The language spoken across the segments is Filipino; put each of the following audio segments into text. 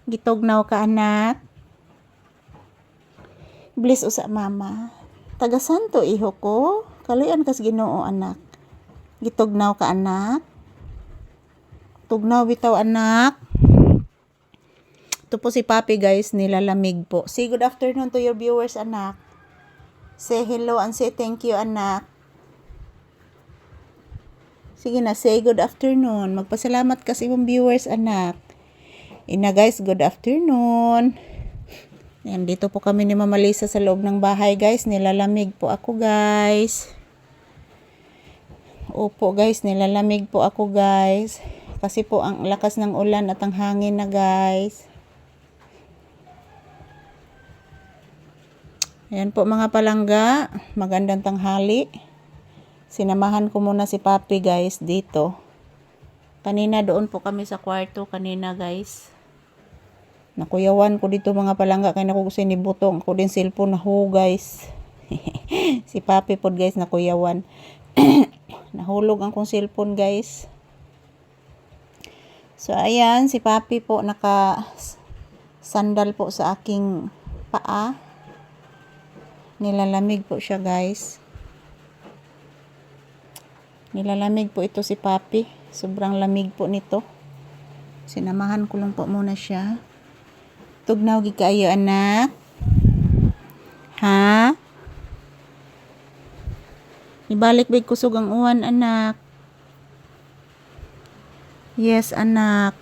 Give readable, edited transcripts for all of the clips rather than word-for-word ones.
Gitugnaw ka anak. Bless usa mama. Taga santo iho ko. Kaluyan kas Ginoo anak. Gitugnaw ka anak. Tugnaw bitaw anak. Ito po si Papi guys, nilalamig po. Say good afternoon to your viewers anak. Say hello and say thank you anak. Sige na, say good afternoon. Magpasalamat ka sa ibang viewers anak. Ina guys, good afternoon. Yan, dito po kami ni Mama Lisa sa loob ng bahay guys. Nilalamig po ako guys. Opo guys, nilalamig po ako guys. Kasi po ang lakas ng ulan at ang hangin na guys. Ayan po mga palangga. Magandang tanghali. Sinamahan ko muna si Papi guys dito. Kanina doon po kami sa kwarto kanina guys. Nakuyawan ko dito mga palangga kaya naku sinibutong ako din cellphone na ho guys. Si Papi po guys nakuyawan. Nahulog ang kong cellphone guys. So ayan si Papi po naka sandal po sa aking paa. Nilalamig po siya guys. Nilalamig po ito si Papi. Sobrang lamig po nito. Sinamahan ko lang po muna siya. Tugnaw gi kaayo anak. Ha? Ibalik big kusog ang uwan anak. Yes anak.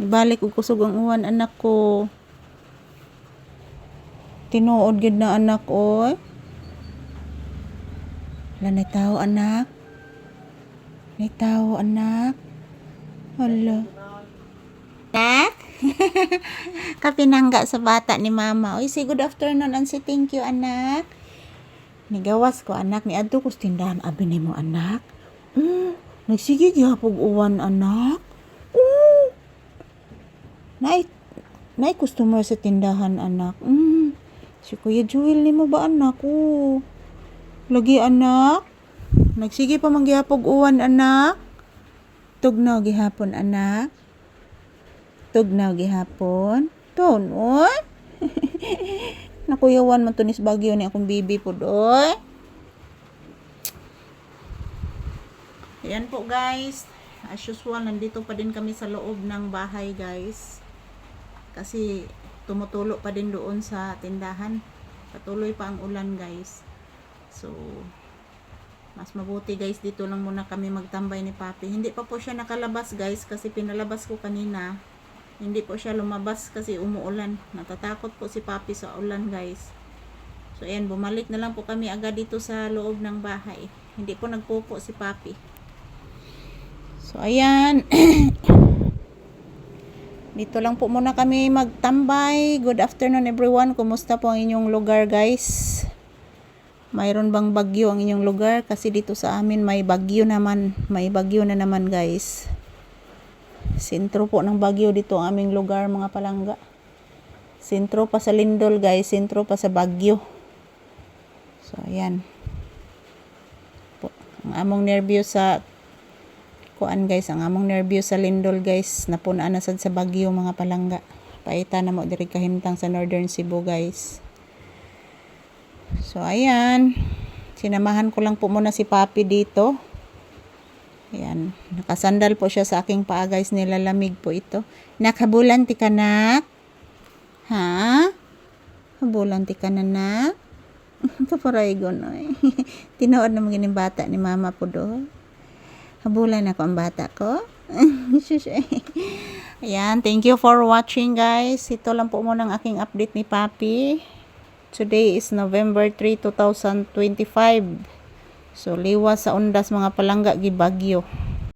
Ibalik og kusog ang uwan anak ko. Tinuod gid na anak oy. Lanay tao anak. Nay tao anak. Hala. Anak? Kapinangga sa bata ni mama. Oy, say good afternoon and say thank you anak. Nigawas ko anak ni adto ko sa tindahan abi nimo anak. Nagsige gyapog uwan anak. Nay customer sa tindahan anak. Si Kuya Jewel nimo ba anak ko? Lagi anak. Nagsige pa man gyapog uwan anak. Tugnaw gihapon anak. Tugnaw gihapon. Tonoy. Nakuyawan man tunis bagyo ni akong bibi po doy. Ayan po guys. As usual, nandito pa din kami sa loob ng bahay guys. Kasi tumutulo pa din doon sa tindahan. Patuloy pa ang ulan guys. So, mas mabuti guys, dito lang muna kami magtambay ni Papi. Hindi pa po siya nakalabas guys kasi pinalabas ko kanina. Hindi po siya lumabas kasi umuulan. Natatakot po si Papi sa ulan guys. So ayan, bumalik na lang po kami agad dito sa loob ng bahay. Hindi po nagpupo si Papi. So ayan. Dito lang po muna kami magtambay. Good afternoon everyone. Kumusta po ang inyong lugar guys? Mayroon bang bagyo ang inyong lugar? Kasi dito sa amin may bagyo naman. May bagyo na naman guys. Sentro po ng bagyo dito ang aming lugar mga palangga. Sentro pa sa Lindol guys. Sentro pa sa Bagyo. So ayan. Po, ang among nervyo sa kuan guys. Ang among nervyo sa Lindol guys. Napunaan na sad sa Bagyo mga palangga. Paita na mo diri kahimtang sa Northern Cebu guys. So ayan. Sinamahan ko lang po muna si Papi dito. Ayan, nakasandal po siya sa aking paa guys, nilalamig po ito. Nakabulanti ka nak? Ha? Habulanti ka na nak? Paparay gonoy. Tinood na magining bata ni mama po do. Habulan ako ang bata ko. Ayan, thank you for watching guys. Ito lang po muna ang aking update ni Papi. Today is November 3, 2025. So, liwas sa undas mga palangga gibagyo.